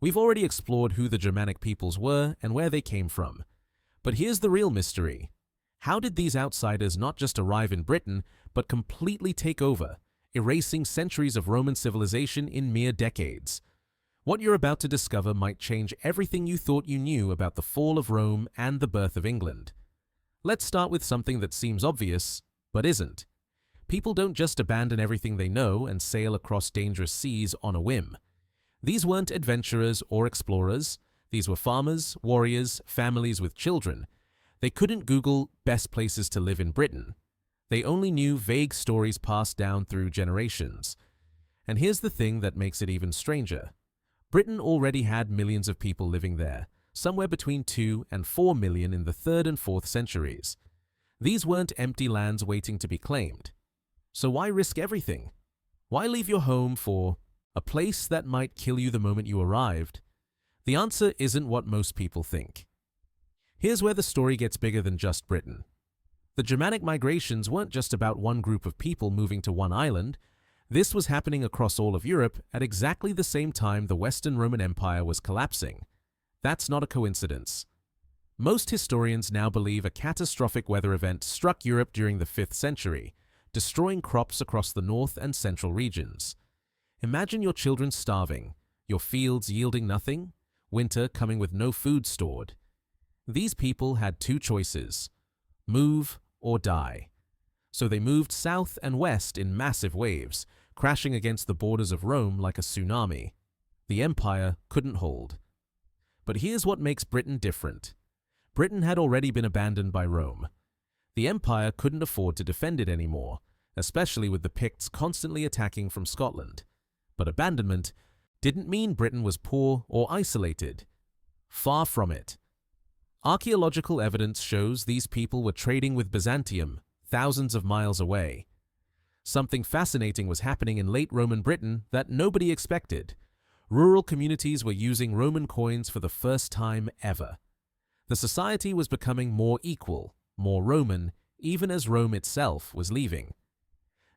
We've already explored who the Germanic peoples were and where they came from. But here's the real mystery. How did these outsiders not just arrive in Britain, but completely take over, erasing centuries of Roman civilization in mere decades? What you're about to discover might change everything you thought you knew about the fall of Rome and the birth of England. Let's start with something that seems obvious, but isn't. People don't just abandon everything they know and sail across dangerous seas on a whim. These weren't adventurers or explorers. These were farmers, warriors, families with children. They couldn't Google best places to live in Britain. They only knew vague stories passed down through generations. And here's the thing that makes it even stranger. Britain already had millions of people living there, somewhere between 2 and 4 million in the 3rd and 4th centuries. These weren't empty lands waiting to be claimed. So why risk everything? Why leave your home for a place that might kill you the moment you arrived? The answer isn't what most people think. Here's where the story gets bigger than just Britain. The Germanic migrations weren't just about one group of people moving to one island. This was happening across all of Europe at exactly the same time the Western Roman Empire was collapsing. That's not a coincidence. Most historians now believe a catastrophic weather event struck Europe during the 5th century, destroying crops across the north and central regions. Imagine your children starving, your fields yielding nothing, winter coming with no food stored. These people had two choices: move or die. So they moved south and west in massive waves, crashing against the borders of Rome like a tsunami. The empire couldn't hold. But here's what makes Britain different. Britain had already been abandoned by Rome. The empire couldn't afford to defend it anymore, especially with the Picts constantly attacking from Scotland. But abandonment didn't mean Britain was poor or isolated. Far from it. Archaeological evidence shows these people were trading with Byzantium, thousands of miles away. Something fascinating was happening in late Roman Britain that nobody expected. Rural communities were using Roman coins for the first time ever. The society was becoming more equal, more Roman, even as Rome itself was leaving.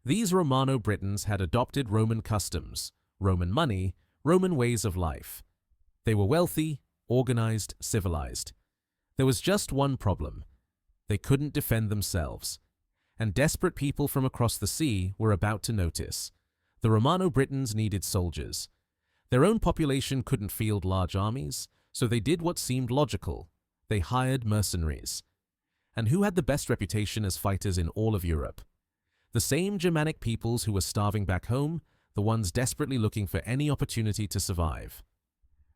These Romano-Britons had adopted Roman customs, Roman money, Roman ways of life. They were wealthy, organized, civilized. There was just one problem. They couldn't defend themselves. And desperate people from across the sea were about to notice. The Romano-Britons needed soldiers. Their own population couldn't field large armies, so they did what seemed logical. They hired mercenaries. And who had the best reputation as fighters in all of Europe? The same Germanic peoples who were starving back home, the ones desperately looking for any opportunity to survive.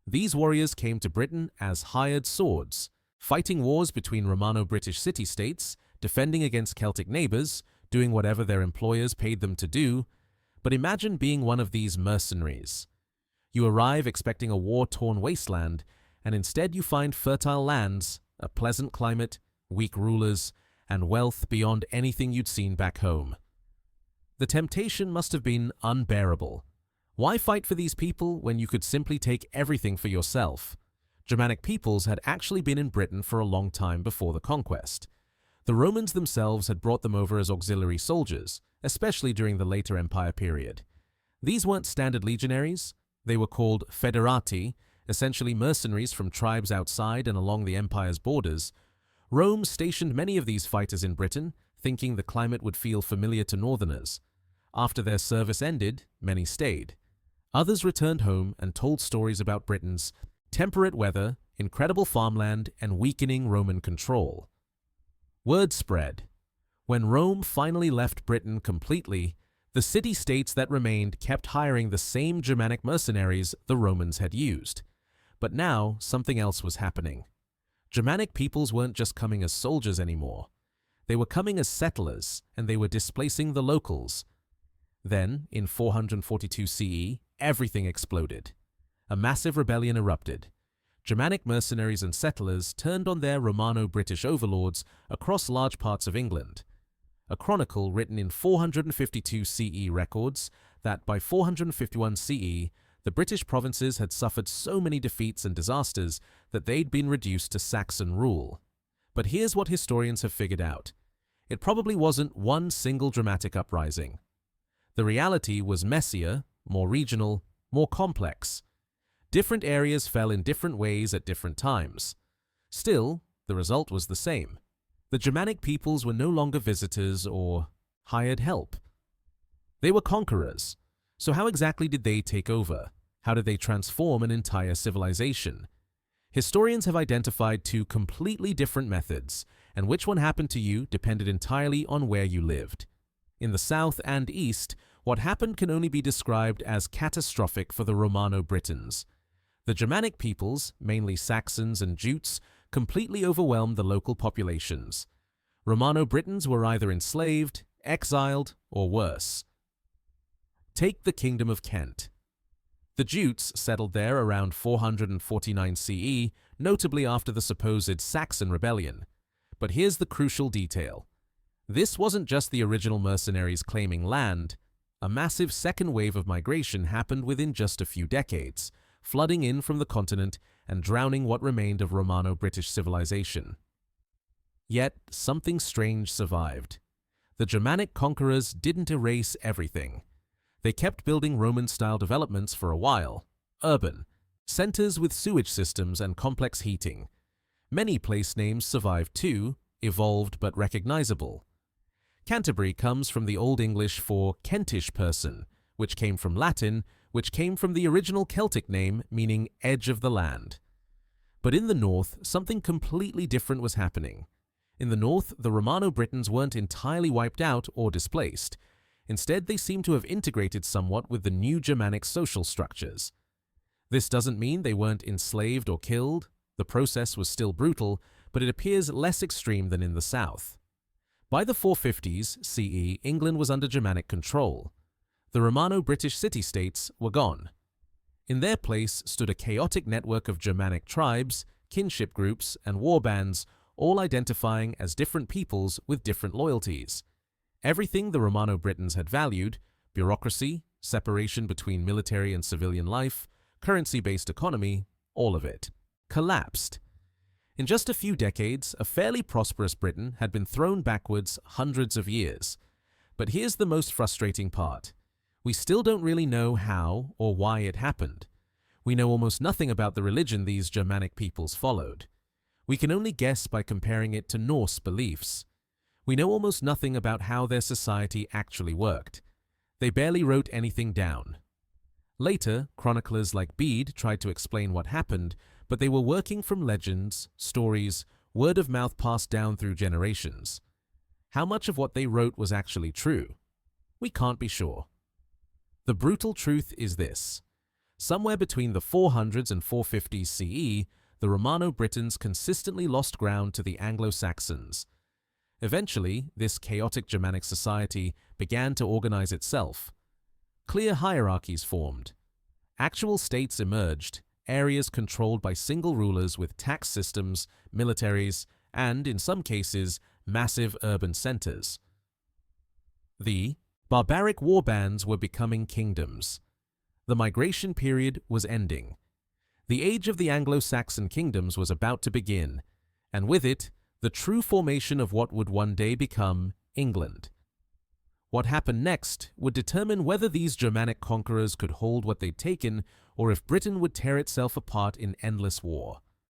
These warriors came to Britain as hired swords, fighting wars between Romano-British city-states, defending against Celtic neighbors, doing whatever their employers paid them to do. But imagine being one of these mercenaries. You arrive expecting a war-torn wasteland, and instead you find fertile lands, a pleasant climate, weak rulers, and wealth beyond anything you'd seen back home. The temptation must have been unbearable. Why fight for these people when you could simply take everything for yourself? Germanic peoples had actually been in Britain for a long time before the conquest. The Romans themselves had brought them over as auxiliary soldiers, especially during the later empire period. These weren't standard legionaries. They were called federati, essentially mercenaries from tribes outside and along the empire's borders. Rome stationed many of these fighters in Britain, thinking the climate would feel familiar to northerners. After their service ended, many stayed. Others returned home and told stories about Britain's temperate weather, incredible farmland, and weakening Roman control. Word spread. When Rome finally left Britain completely, the city-states that remained kept hiring the same Germanic mercenaries the Romans had used. But now, something else was happening. Germanic peoples weren't just coming as soldiers anymore. They were coming as settlers, and they were displacing the locals. Then, in 442 CE, everything exploded. A massive rebellion erupted. Germanic mercenaries and settlers turned on their Romano-British overlords across large parts of England. A chronicle written in 452 CE records that by 451 CE, the British provinces had suffered so many defeats and disasters that they'd been reduced to Saxon rule. But here's what historians have figured out. It probably wasn't one single dramatic uprising. The reality was messier, more regional, more complex. Different areas fell in different ways at different times. Still, the result was the same. The Germanic peoples were no longer visitors or hired help. They were conquerors. So how exactly did they take over? How did they transform an entire civilization? Historians have identified two completely different methods, and which one happened to you depended entirely on where you lived. In the south and east, what happened can only be described as catastrophic for the Romano-Britons. The Germanic peoples, mainly Saxons and Jutes, completely overwhelmed the local populations. Romano-Britons were either enslaved, exiled, or worse. Take the Kingdom of Kent. The Jutes settled there around 449 CE, notably after the supposed Saxon rebellion. But here's the crucial detail. This wasn't just the original mercenaries claiming land. A massive second wave of migration happened within just a few decades, flooding in from the continent and drowning what remained of Romano-British civilization. Yet, something strange survived. The Germanic conquerors didn't erase everything. They kept building Roman-style developments for a while, urban, centers with sewage systems and complex heating. Many place names survived too, evolved but recognizable. Canterbury comes from the Old English for Kentish person, which came from Latin, which came from the original Celtic name meaning edge of the land. But in the north, something completely different was happening. In the north, the Romano-Britons weren't entirely wiped out or displaced. Instead, they seem to have integrated somewhat with the new Germanic social structures. This doesn't mean they weren't enslaved or killed. The process was still brutal, but it appears less extreme than in the south. By the 450s CE, England was under Germanic control. The Romano-British city-states were gone. In their place stood a chaotic network of Germanic tribes, kinship groups, and warbands, all identifying as different peoples with different loyalties. Everything the Romano-Britons had valued, bureaucracy, separation between military and civilian life, currency-based economy, all of it, collapsed. In just a few decades, a fairly prosperous Britain had been thrown backwards hundreds of years. But here's the most frustrating part. We still don't really know how or why it happened. We know almost nothing about the religion these Germanic peoples followed. We can only guess by comparing it to Norse beliefs. We know almost nothing about how their society actually worked. They barely wrote anything down. Later, chroniclers like Bede tried to explain what happened, but they were working from legends, stories, word of mouth passed down through generations. How much of what they wrote was actually true? We can't be sure. The brutal truth is this. Somewhere between the 400s and 450s CE, the Romano-Britons consistently lost ground to the Anglo-Saxons. Eventually, this chaotic Germanic society began to organize itself. Clear hierarchies formed. Actual states emerged, areas controlled by single rulers with tax systems, militaries, and, in some cases, massive urban centers. The barbaric warbands were becoming kingdoms. The migration period was ending. The age of the Anglo-Saxon kingdoms was about to begin, and with it, the true formation of what would one day become England. What happened next would determine whether these Germanic conquerors could hold what they'd taken or if Britain would tear itself apart in endless war.